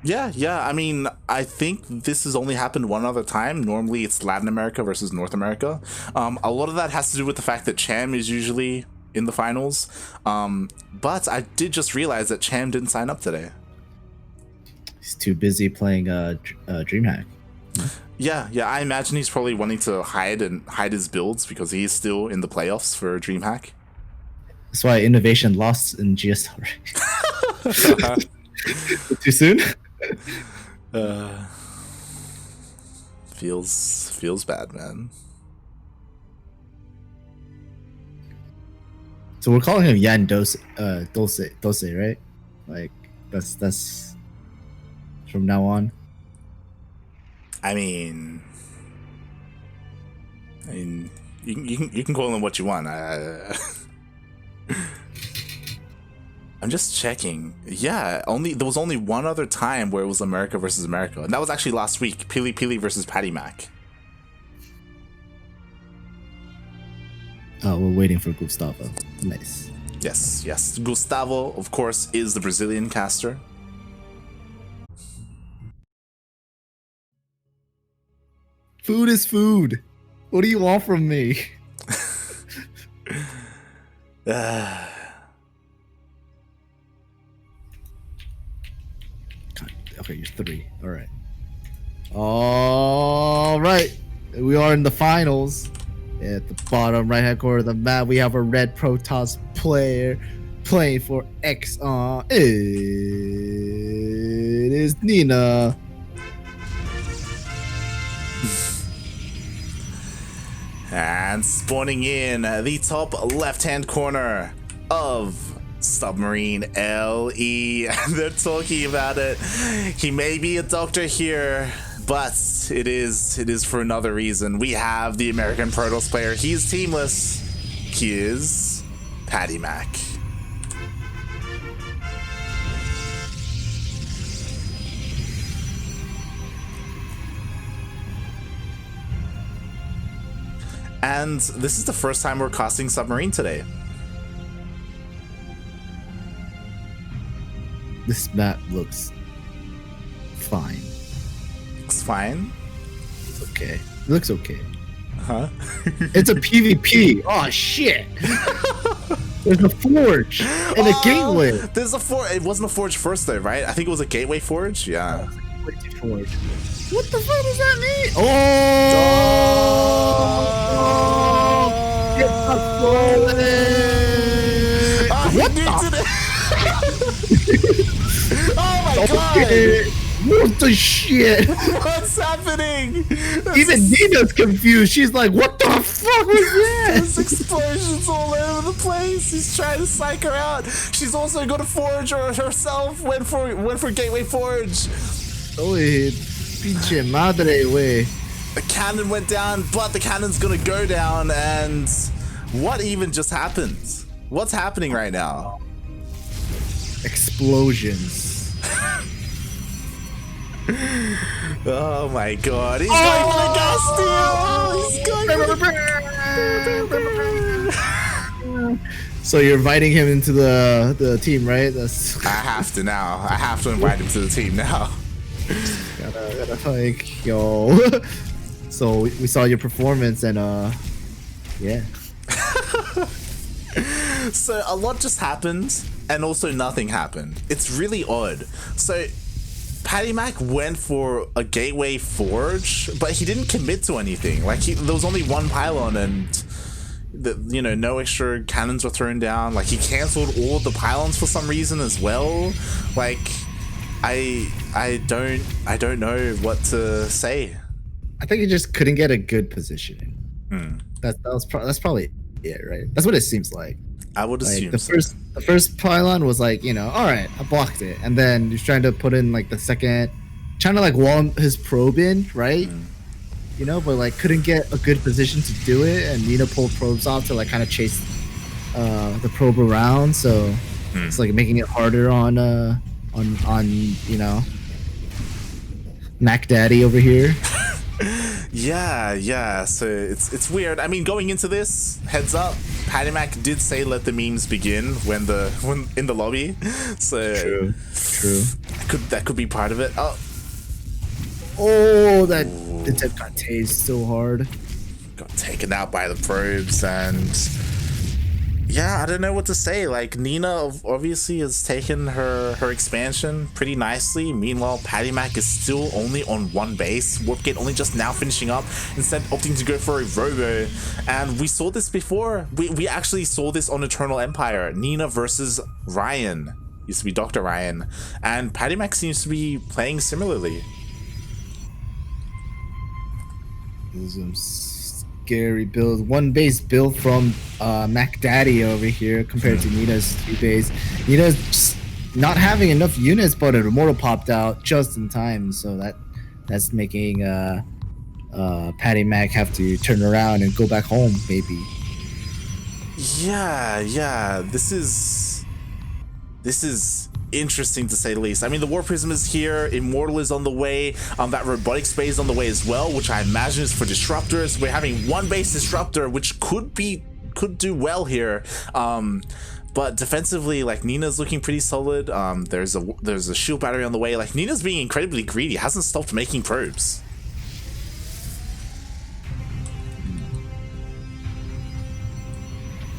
Yeah. I mean, I think this has only happened one other time. Normally, it's Latin America versus North America. A lot of that has to do with the fact that Cham is usually in the finals. But I did just realize that Cham didn't sign up today. He's too busy playing DreamHack. Yeah. I imagine he's probably wanting to hide his builds because he's still in the playoffs for DreamHack. That's why Innovation lost in GSL. Too soon? Feels bad, man. So we're calling him Yan Dose, right? Like that's from now on. I mean, you can call him what you want. I'm just checking. Yeah, there was only one other time where it was America versus America, and that was actually last week. Pili versus PattyMac. Oh, we're waiting for Gustavo. Nice. Yes. Gustavo, of course, is the Brazilian caster. Food is food. What do you want from me? Okay, you're 3. All right. We are in the finals. At the bottom right-hand corner of the map, we have a red Protoss player playing for Exxon. It is Nina. And spawning in the top left-hand corner of Submarine LE. They're talking about it. He may be a doctor here, but it is for another reason. We have the American Protoss player. He is teamless. He is PattyMac. And this is the first time we're casting Submarine today. This map looks fine. Looks fine? It's okay. It looks okay. Huh? It's a PvP. Oh, shit. There's a forge and a gateway. There's a forge. It wasn't a forge first, though, right? I think it was a gateway forge. Yeah. Forge. What the fuck does that mean? Oh! What the? Oh my god! What the shit? What's happening? Even Nina's confused. She's like, what the fuck was that? There's explosions all over the place. He's trying to psych her out. She's also got a forge herself. Went for Gateway Forge. Oye, pinche madre, wey. The cannon went down, but the cannon's gonna go down, and what even just happened? What's happening right now? Explosions. Oh my god, he's going for the gas steal! He's going for So you're inviting him into the team, right? That's I have to now. I have to invite him to the team now. gotta like, yo. So we saw your performance and yeah. So a lot just happened and also nothing happened. It's really odd. So PattyMac went for a gateway forge, but he didn't commit to anything. Like there was only one pylon and no extra cannons were thrown down. Like he canceled all of the pylons for some reason as well. Like I don't know what to say. I think he just couldn't get a good positioning. That's probably it, right? That's what it seems like. I would assume the first pylon was like, all right, I blocked it, and then he's trying to put in like the second, trying to like wall his probe in, right? But like couldn't get a good position to do it, and Nina pulled probes off to like kind of chase the probe around, so it's like making it harder on Mac Daddy over here. Yeah. So it's weird. I mean, going into this, heads up, PattyMac did say let the memes begin when in the lobby. So true. That could be part of it. Oh, that the tip got tased so hard. Got taken out by the probes, and yeah, I don't know what to say. Like, Nina obviously has taken her expansion pretty nicely. Meanwhile, PattyMac is still only on one base. Warpgate only just now finishing up, instead opting to go for a Robo. And we saw this before. We actually saw this on Eternal Empire. Nina versus Ryan. Used to be Dr. Ryan. And PattyMac seems to be playing similarly. Some scary build. One base build from Mac Daddy over here compared to Nina's 2 base. Nina's just not having enough units, but an Immortal popped out just in time, so that's making PattyMac have to turn around and go back home, maybe. Yeah. This is interesting to say the least. I mean, the War Prism is here, Immortal is on the way, that Robotic Spade is on the way as well, which I imagine is for Disruptors. We're having one base Disruptor, which could do well here. But defensively, like, Nina's looking pretty solid. There's a shield battery on the way. Like, Nina's being incredibly greedy, hasn't stopped making probes.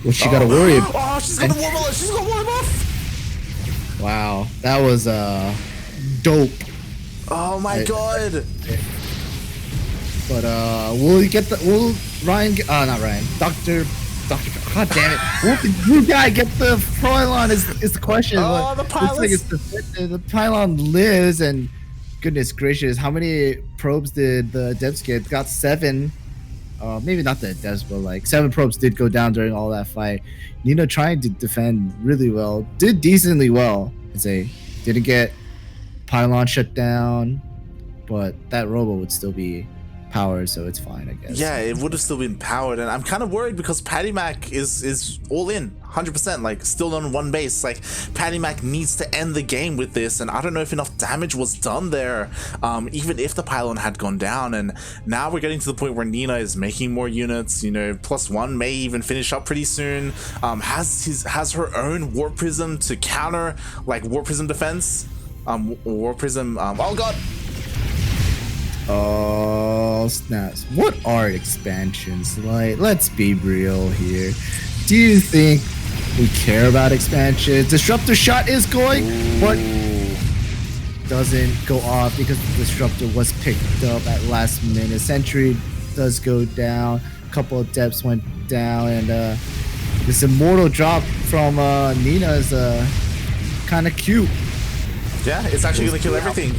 What she gotta worry about? Oh, she's got the warm off. She's got warm off. Wow, that was dope. Oh my god. But will Ryan get, not Ryan, Dr. God damn it. Will the new guy get the pylon is the question. Oh, the pylon. Like the pylon lives, and goodness gracious, how many probes did the devs get? Got 7. Maybe not the devs, but like 7 probes did go down during all that fight. Nina trying to defend really well, did decently well. I'd say didn't get pylon shut down, but that robo would still be powered, so it's fine, I guess. Yeah, it would have still been powered, and I'm kind of worried because PattyMac is all in 100%, like, still on one base. Like, PattyMac needs to end the game with this, and I don't know if enough damage was done there, even if the pylon had gone down. And now we're getting to the point where Nina is making more units. You know, +1 may even finish up pretty soon. Has her own Warp Prism to counter, like, Warp Prism defense. Warp Prism, oh god. Oh snaps! What are expansions like? Let's be real here. Do you think we care about expansions? Disruptor shot is going, but doesn't go off because the disruptor was picked up at last minute. Sentry does go down. A couple of depths went down, and this immortal drop from Nina is kind of cute. Yeah, it's actually gonna kill everything.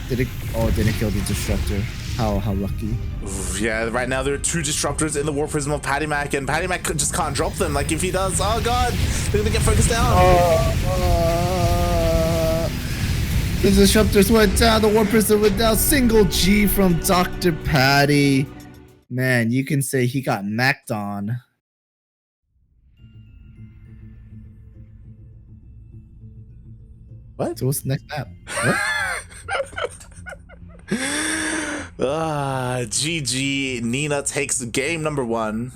Did it? Oh, it didn't kill the disruptor. How lucky. Yeah, right now there are 2 disruptors in the War Prism of PattyMac, and PattyMac just can't drop them. Like, if he does, oh god, they're gonna get focused down. The disruptors went down, the War Prism went down. Single G from Dr. Patty. Man, you can say he got macked on. What? So what's the next map? What? GG. Nina takes game number 1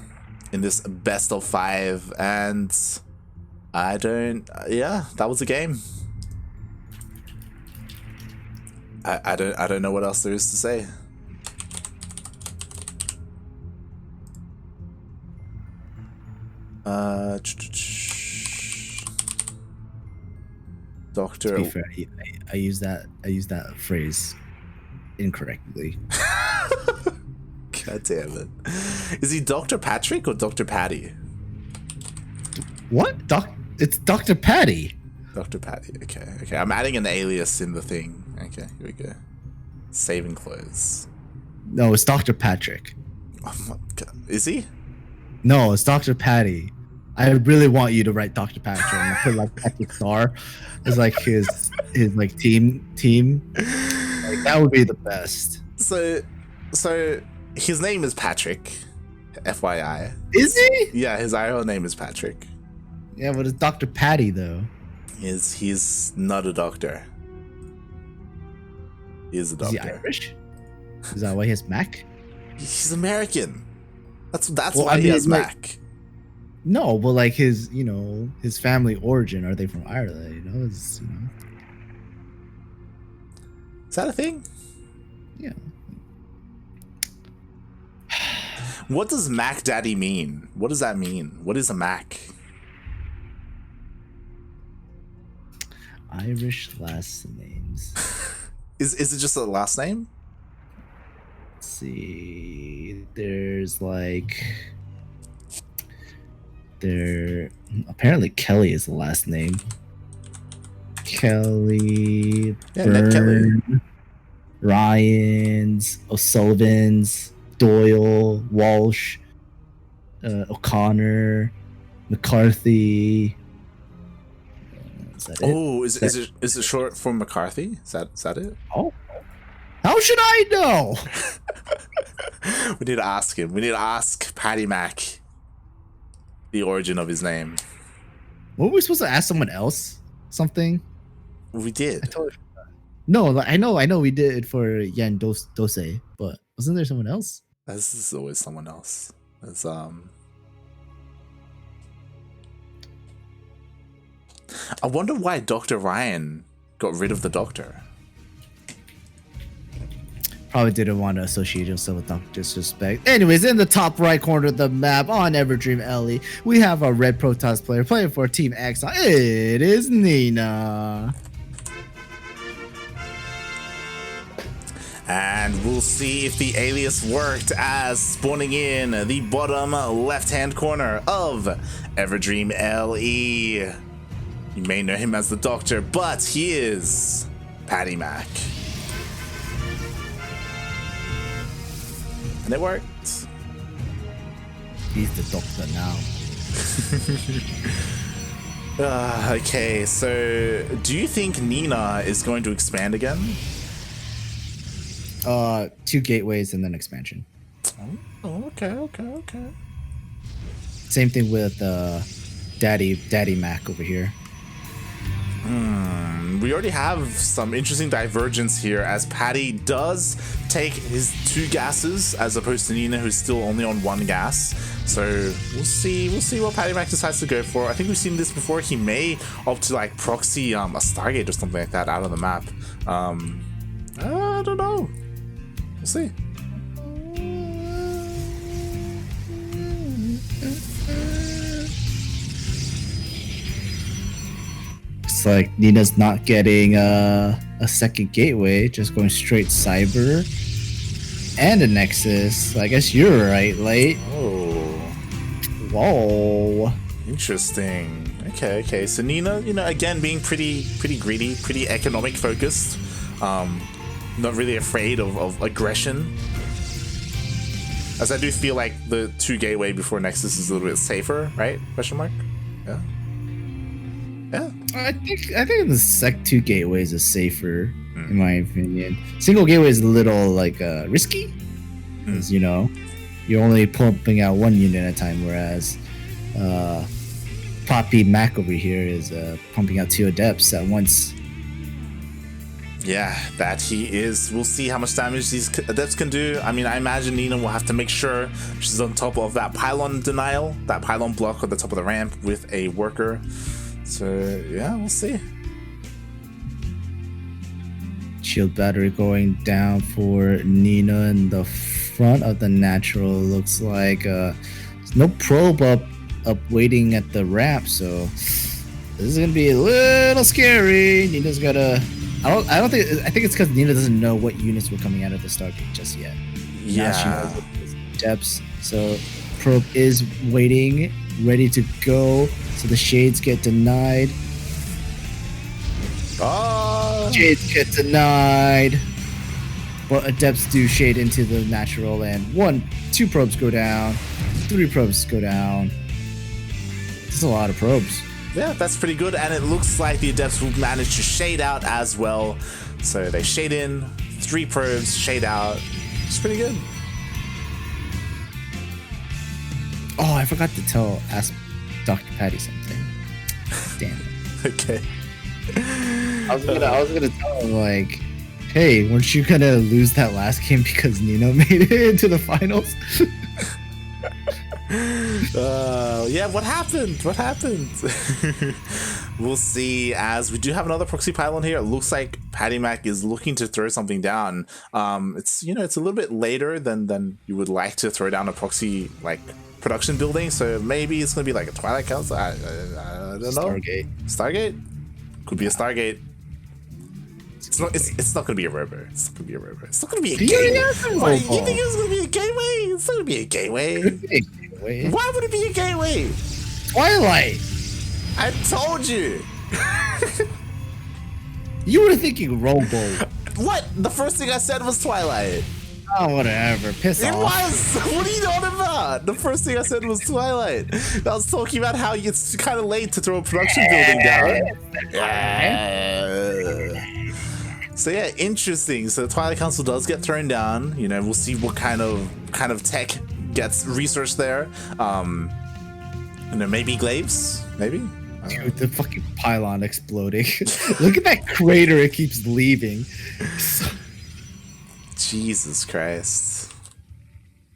in this best of 5, and yeah, that was the game. I don't know what else there is to say. Doctor. To be fair, I use that phrase incorrectly. God damn it. Is he Dr. Patrick or Dr. Patty? What? It's Dr. Patty. Dr. Patty. Okay. I'm adding an alias in the thing. Okay, here we go. Save and close. No, it's Dr. Patrick. Oh my god. Is he? No, it's Dr. Patty. I really want you to write Dr. Patrick and put like Patrick Star as like his like team. Like, that would be the best. So his name is Patrick, FYI. Is he? Yeah, his IRL name is Patrick. Yeah, but it's Dr. Patty though. He's not a doctor. He is a doctor. Is he Irish? Is that why he has Mac? He's American. That's Well, why I he mean, has like, Mac. No, but like his family origin, are they from Ireland? Is that a thing? Yeah. What does Mac Daddy mean? What does that mean? What is a Mac? Irish last names. Is it just a last name? Let's see. There's like apparently Kelly is the last name. Kelly, Yeah, Ned Kelly. Ryans, O'Sullivans, Doyle, Walsh, O'Connor, McCarthy. Is that it? Oh, is it short for McCarthy? Is that it? Oh, how should I know? We need to ask him. We need to ask PattyMac the origin of his name. Were we supposed to ask someone else something? We did. I totally forgot. No, like, I know we did for Yan Dose, but wasn't there someone else? This is always someone else. It's I wonder why Dr. Ryan got rid of the Doctor. Probably didn't want to associate himself with Dr. Disrespect. Anyways, in the top right corner of the map on Everdream LE, we have a red Protoss player playing for Team Axon. It is Nina. And we'll see if the alias worked, as spawning in the bottom left-hand corner of Everdream LE. You may know him as the Doctor, but he is PattyMac. And it worked. He's the Doctor now. Okay, so do you think Nina is going to expand again? 2 gateways and then expansion. Oh, okay. Same thing with Daddy Mac over here. We already have some interesting divergence here, as Patty does take his 2 gases as opposed to Nina, who's still only on 1 gas. So we'll see what PattyMac decides to go for. I think we've seen this before. He may opt to like proxy a Stargate or something like that out of the map. I don't know. We'll see. It's like Nina's not getting a second gateway, just going straight cyber and a nexus. I guess you're right, Late. Oh. Whoa. Interesting. Okay. So Nina, again being pretty greedy, pretty economic focused. Not really afraid of aggression. As I do feel like the 2 gateway before Nexus is a little bit safer, right? Question mark? Yeah. I think the sec 2 gateways is safer, in my opinion. Single gateway is a little like risky, because you're only pumping out 1 unit at a time, whereas PattyMac over here is pumping out 2 adepts at once. Yeah, that he is. We'll see how much damage these adepts can do. I mean, I imagine Nina will have to make sure she's on top of that pylon denial, that pylon block at the top of the ramp with a worker. So yeah, we'll see. Shield battery going down for Nina in the front of the natural. Looks like there's no probe up waiting at the ramp, so this is gonna be a little scary. Nina's gotta. I think it's because Nina doesn't know what units were coming out of the Stargate just yet. Yeah. Now she knows the depths, so probe is waiting, ready to go. So the shades get denied. Oh. Shades get denied. But adepts do shade into the natural, and 2 probes go down, 3 probes go down. That's a lot of probes. Yeah, that's pretty good, and it looks like the adepts will manage to shade out as well. So they shade in, 3 probes, shade out. It's pretty good. Oh, I forgot to ask Dr. Patty something. Damn it. Okay. I was gonna tell him, like, hey, weren't you gonna lose that last game because Nina made it into the finals? Yeah, what happened? we'll see. As we do have another proxy pylon here, it looks like PattyMac is looking to throw something down. It's it's a little bit later than you would like to throw down a proxy like production building, so maybe it's gonna be like a Twilight Council. I don't know. Stargate could be a Stargate. It's not gonna be a robo. It's not gonna be a robo. It's not gonna be a gateway. What, you think it's gonna be a gateway? It's not gonna be a gateway. Why would it be a gateway? Twilight. I told you. You were thinking robo. What? The first thing I said was Twilight. Oh, whatever. Piss off. It was. What are you on about? The first thing I said was Twilight. I was talking about how it's kind of late to throw a production building down. So yeah, interesting. So the Twilight Council does get thrown down. We'll see what kind of tech gets researched there. Maybe glaives. Maybe. Dude, the fucking pylon exploding. Look at that crater it keeps leaving. Jesus Christ.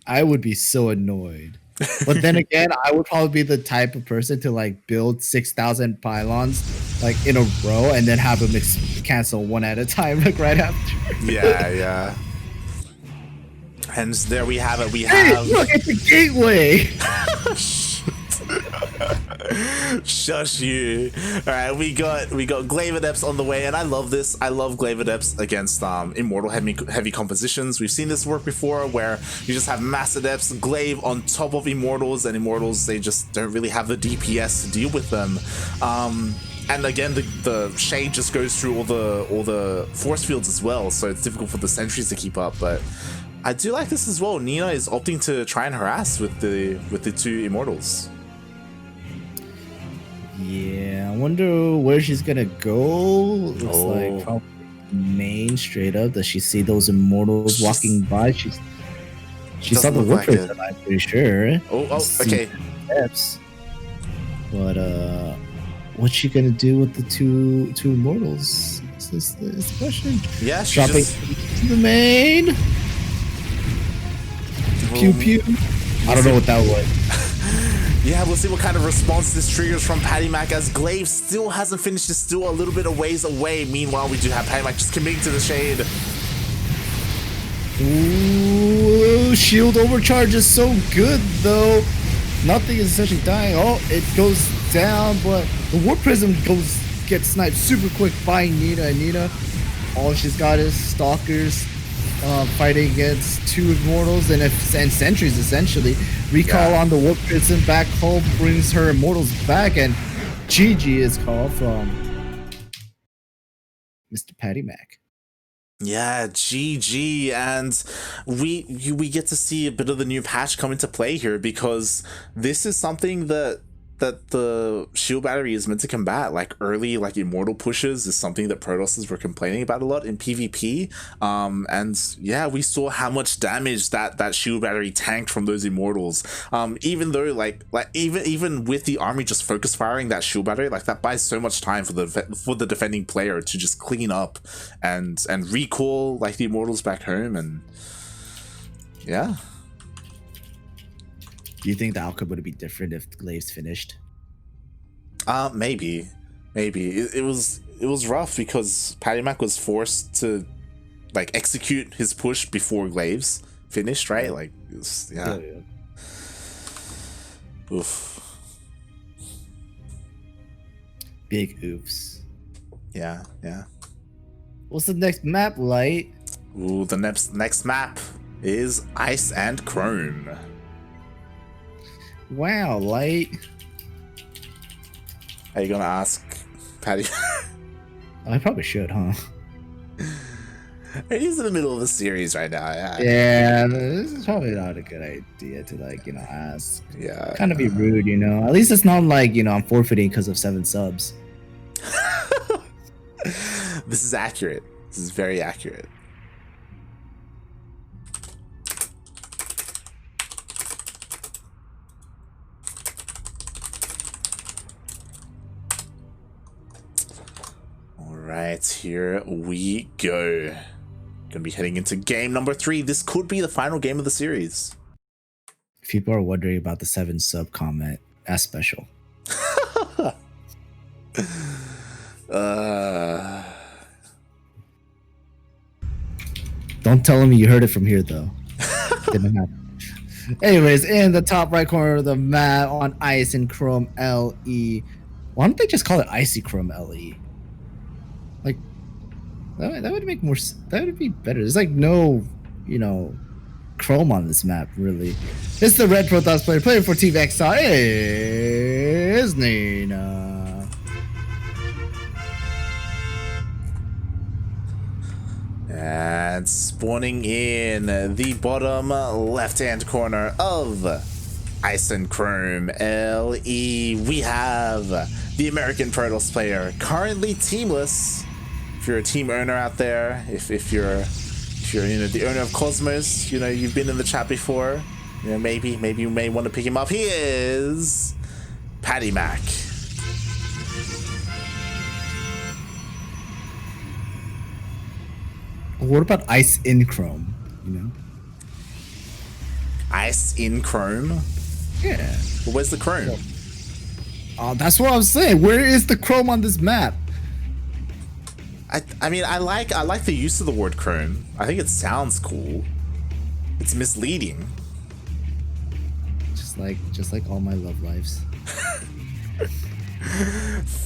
I would be so annoyed. But then again, I would probably be the type of person to like build 6,000 pylons like in a row and then have them cancel one at a time, like right after. Yeah. Hence, there we have it. Hey, look at the gateway. Shush you. Alright, we got Glaive Adepts on the way, and I love this. I love Glaive Adepts against Immortal heavy compositions. We've seen this work before where you just have Mass Adepts, Glaive on top of Immortals, and Immortals, they just don't really have the DPS to deal with them. And again, the shade just goes through all the force fields as well, so it's difficult for the sentries to keep up. But I do like this as well. Nina is opting to try and harass with the two Immortals. Yeah, I wonder where she's gonna go. Looks like probably main straight up. Does she see those Immortals walking by? She saw the workers, like I'm pretty sure. Okay. Steps. But what's she gonna do with the two Immortals? Is the question. Yeah, she's dropping to the main. Pew pew. I don't know what that was. Yeah, we'll see what kind of response this triggers from PattyMac, as Glaive still hasn't finished. It's still a little bit of ways away. Meanwhile, we do have PattyMac just committing to the shade. Ooh, shield overcharge is so good, though. Nothing is essentially dying. Oh, it goes down, but the Warp Prism gets sniped super quick by Nina. And Nina, all she's got is Stalkers. Fighting against two Immortals and sentries, essentially. Recall on the Warp Prism back home brings her Immortals back, and GG is called from Mr. PattyMac. Yeah, GG, and we get to see a bit of the new patch come into play here, because this is something that the shield battery is meant to combat. Like early Immortal pushes is something that Protosses were complaining about a lot in PvP, and yeah, we saw how much damage that shield battery tanked from those Immortals. Even though even with the army just focus firing that shield battery, that buys so much time for the defending player to just clean up and recall the Immortals back home. And yeah. Do you think the outcome would be different if Glaive's finished? Maybe. It was rough because PattyMac was forced to execute his push before Glaive's finished, right? Yeah. Oof. Big oops. Yeah. What's the next map, Light? Ooh, the next map is Ice and Chrome. Wow, Light. Are you gonna ask Patty? I probably should, huh? He's in the middle of the series right now. Yeah, this is probably not a good idea to ask. Yeah. Kind of be rude, At least it's not I'm forfeiting because of 7 subs. This is accurate. This is very accurate. Right, here we go. Gonna be heading into game number 3. This could be the final game of the series. If people are wondering about the 7 sub comment, that's special. Don't tell him you heard it from here, though. Didn't happen. Anyways, in the top right corner of the map on Ice and Chrome LE. Why don't they just call it Icy Chrome LE? Like, that would make more. That would be better. There's like no, Chrome on this map, really. It's the Red Protoss player. Player for Team XR is Nina. And spawning in the bottom left-hand corner of Ice and Chrome LE, we have the American Protoss player, currently teamless. If you're a team owner out there, if you're the owner of Cosmos, you've been in the chat before, maybe you may want to pick him up. He is PattyMac. What about Ice in Chrome? Ice in Chrome? Yeah. But where's the Chrome? That's what I was saying. Where is the Chrome on this map? I mean, I like the use of the word Chrome. I think it sounds cool. It's misleading. Just like all my love lives.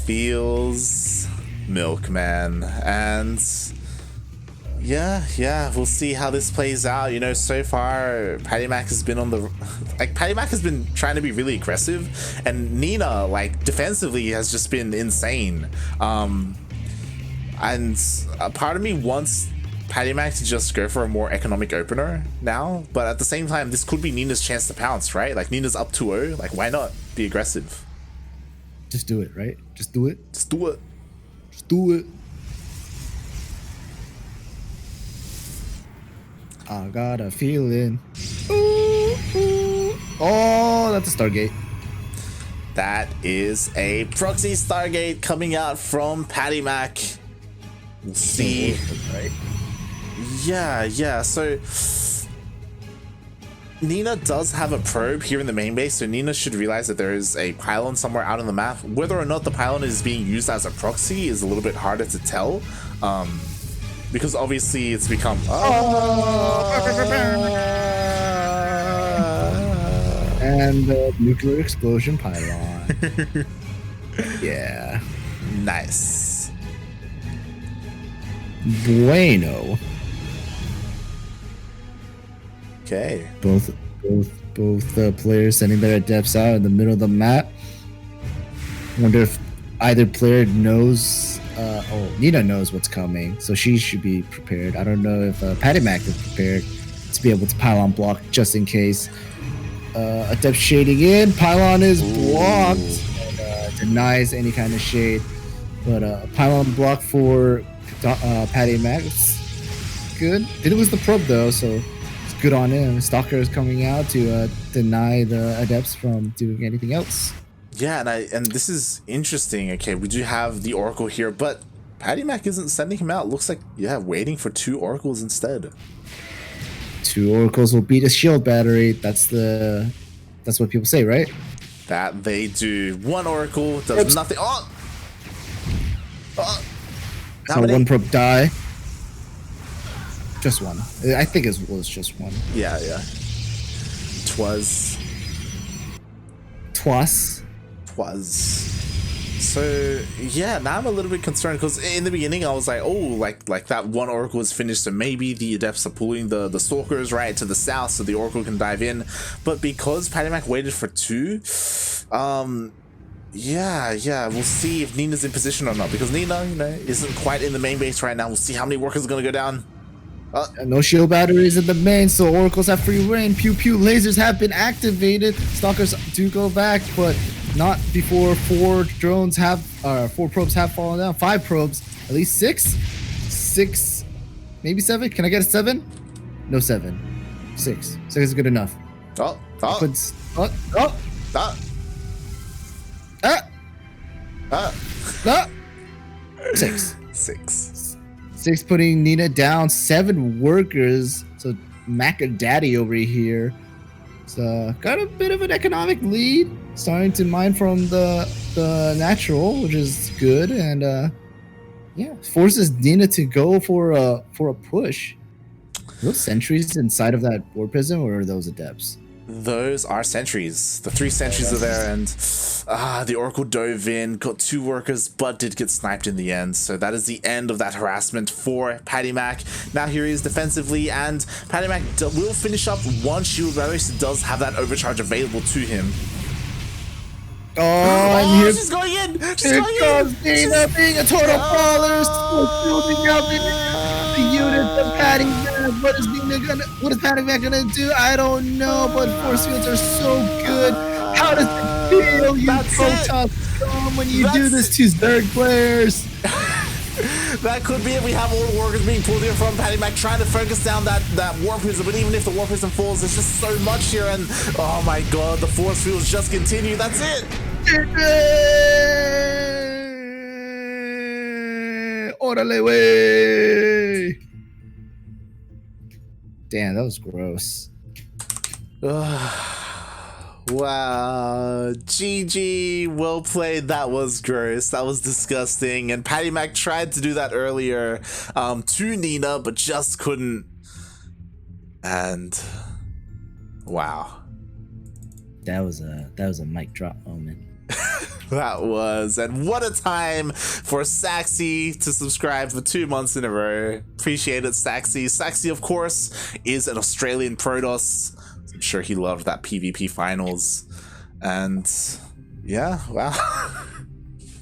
Feels milkman. And yeah, we'll see how this plays out. So far PattyMac has been on the PattyMac has been trying to be really aggressive, and Nina, defensively, has just been insane. And a part of me wants PattyMac to just go for a more economic opener now, but at the same time, this could be Nina's chance to pounce, right? Nina's up 2-0, why not be aggressive? Just do it, right? Just do it. Just do it. Just do it. I got a feeling. Ooh, ooh. Oh, that's a Stargate. That is a proxy Stargate coming out from PattyMac. We'll see. Right? Yeah. So Nina does have a probe here in the main base, so Nina should realize that there is a pylon somewhere out on the map. Whether or not the pylon is being used as a proxy is a little bit harder to tell. Because obviously it's become and the nuclear explosion pylon. Yeah. Nice. Bueno. Okay. Both players sending their adepts out in the middle of the map. Wonder if either player knows. Nina knows what's coming, so she should be prepared. I don't know if PattyMac is prepared to be able to pylon block just in case. Adept shading in. Pylon is blocked. And, denies any kind of shade. But pylon block for PattyMac. It's good. Didn't lose the probe though, so it's good on him. Stalker is coming out to deny the adepts from doing anything else. Yeah, and this is interesting. Okay, we do have the Oracle here, but PattyMac isn't sending him out. Looks like, waiting for 2 Oracles instead. 2 Oracles will beat a shield battery. That's what people say, right? That they do. 1 Oracle does nothing. So 1 probe die. Just 1. I think it was just 1. Yeah. Twas. So yeah, now I'm a little bit concerned because in the beginning I was like, that 1 Oracle is finished, so maybe the adepts are pulling the stalkers right to the south so the Oracle can dive in. But because PattyMac waited for 2, we'll see if Nina's in position or not, because Nina, isn't quite in the main base right now. We'll see how many workers are gonna go down. No shield batteries in the main, so Oracles have free reign. Pew pew, lasers have been activated. Stalkers do go back, but not before 4 probes have fallen down. 5 probes, at least 6, maybe 7. Can I get a 7? No 7. 6 is good enough. 6 putting Nina down. 7 workers. So Macadaddy over here. So got a bit of an economic lead. Starting to mine from the natural, which is good. And Yeah, forces Nina to go for a push. Are those sentries inside of that war prism, or are those adepts? Those are sentries. The 3 sentries are there, and the Oracle dove in, got 2 workers, but did get sniped in the end. So that is the end of that harassment for PattyMac. Now here he is defensively, and PattyMac will finish up 1 shield battle. He does have that overcharge available to him. Oh, and here she's going in! She's here going comes in! Nina being a total baller, still building up the unit of PattyMac. What is Nina gonna? What is PattyMac gonna do? I don't know, but force fields are so good. How does it feel, you Protoss scum, when you do this to Zerg players? That could be it. We have all the workers being pulled here from PattyMac, trying to focus down that war prism, but even if the war prism falls, there's just so much here, and oh my god, the force fields just continue. That's it. Orale way. Damn, that was gross. Wow, GG, well played. That was gross. That was disgusting. And PattyMac tried to do that earlier to Nina, but just couldn't. And wow, that was a mic drop moment. That was, and what a time for Saxy to subscribe for 2 months in a row. Appreciate it, Saxy. Saxy, of course, is an Australian Protoss. I'm sure he loved that PvP finals. And yeah, wow.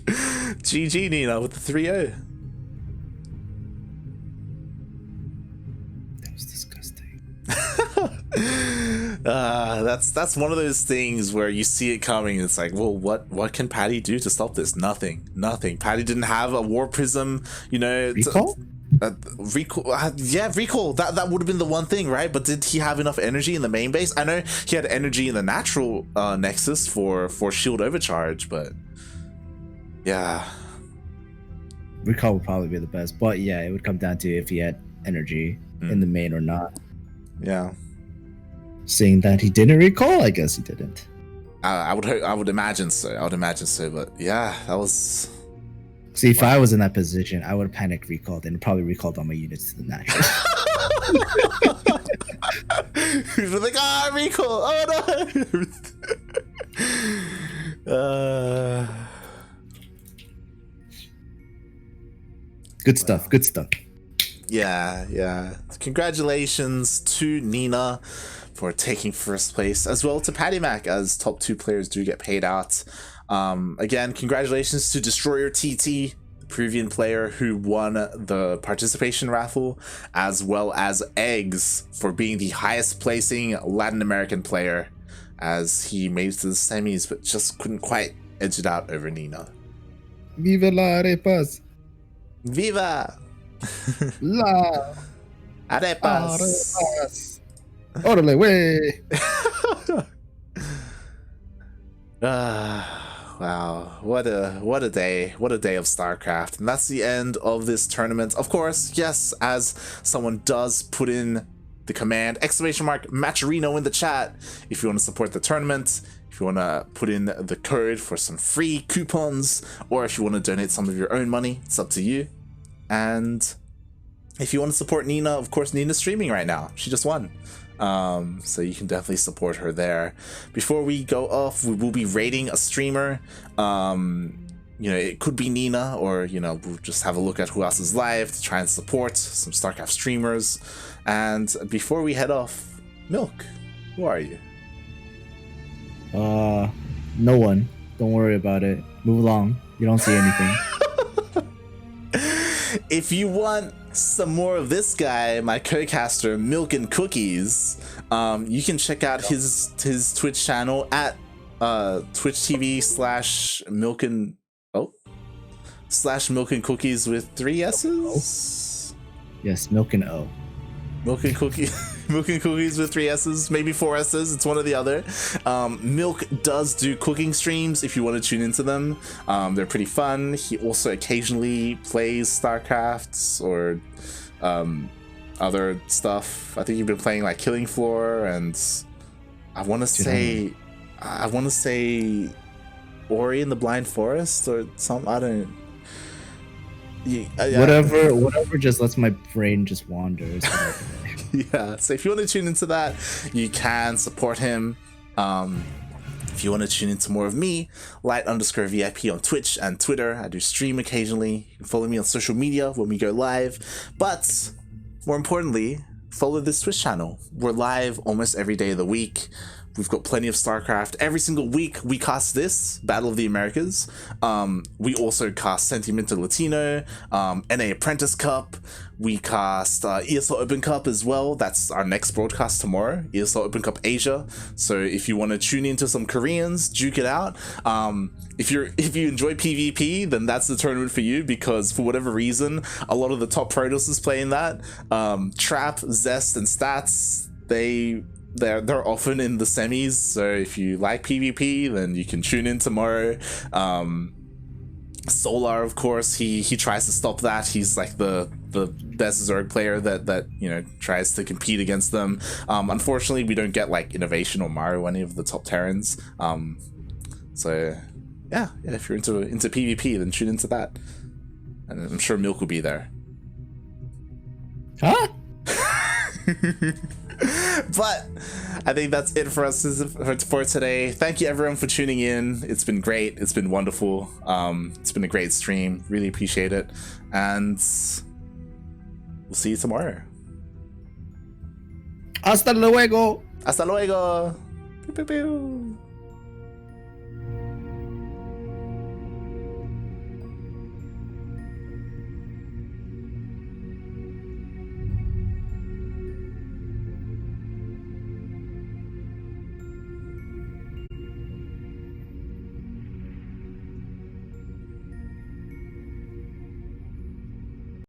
GG, Nina, with the 3-0. That was disgusting. That's one of those things where you see it coming. It's like, well, what can Patty do to stop this? Nothing. Patty didn't have a war prism, you know. Recall? Recall. That would have been the one thing, right? But did he have enough energy in the main base? I know he had energy in the natural nexus for shield overcharge, but yeah, Recall would probably be the best. But yeah, it would come down to if he had energy in the main or not. Yeah. Seeing that he didn't recall, I guess he didn't. I would imagine so. But yeah, that was. See, if I was in that position, I would have panic recalled and probably recalled all my units to the natural. He's like, recall! Oh no! Good stuff. Good stuff. Yeah. Congratulations to Nina for taking first place, as well to PattyMac, as top 2 players do get paid out. Again, congratulations to Destroyer TT, the Peruvian player who won the participation raffle, as well as Eggs for being the highest placing Latin American player, as he made it to the semis but just couldn't quite edge it out over Nina. Viva la arepas! Viva! La arepas! Orale way! Wow, what a day of StarCraft. And that's the end of this tournament. Of course, yes, as someone does put in the command !Macherino in the chat if you want to support the tournament, if you want to put in the code for some free coupons, or if you want to donate some of your own money, it's up to you. And if you want to support Nina, of course, Nina's streaming right now. She just won. So you can definitely support her there. Before we go off, we will be rating a streamer. You know, it could be Nina, or, you know, we'll just have a look at who else is live to try and support some StarCraft streamers. And before we head off, Milk, who are you? No one. Don't worry about it. Move along. You don't see anything. If you want some more of this guy, my co-caster Milkncookiesss, you can check out his Twitch channel at twitch.tv/Milkncookies with 3 S's. Yes, Milk and O. Milkncookies with 3 S's, maybe 4 S's, it's one or the other. Milk does do cooking streams if you want to tune into them. They're pretty fun. He also occasionally plays StarCraft or other stuff. I think you've been playing like Killing Floor, and I want to say Ori in the Blind Forest or something. Yeah. Whatever just lets my brain just wander. Is what I think. Yeah, so if you want to tune into that, you can support him. If you want to tune into more of me, light_VIP on Twitch and Twitter. I do stream occasionally. You can follow me on social media when we go live. But more importantly, follow this Twitch channel. We're live almost every day of the week. We've got plenty of StarCraft. Every single week we cast this, Battle of the Americas. We also cast Sentimental Latino, NA Apprentice Cup. We cast ESL Open Cup as well. That's our next broadcast tomorrow, ESL Open Cup Asia. So if you want to tune into some Koreans, juke it out. If you enjoy PvP, then that's the tournament for you, because for whatever reason, a lot of the top Protoss play in that. Trap, Zest, and Stats, they're often in the semis, so if you like PvP, then you can tune in tomorrow. Solar, of course, he tries to stop that. He's like the best Zerg player that you know tries to compete against them. Unfortunately, we don't get like Innovation or Mario, any of the top Terrans. So yeah, if you're into PvP, then tune into that, and I'm sure Milk will be there. Huh? But I think that's it for us for today. Thank you everyone for tuning in. It's been great. It's been wonderful. It's been a great stream. Really appreciate it. And we'll see you tomorrow. Hasta luego. Hasta luego. Pew, pew, pew.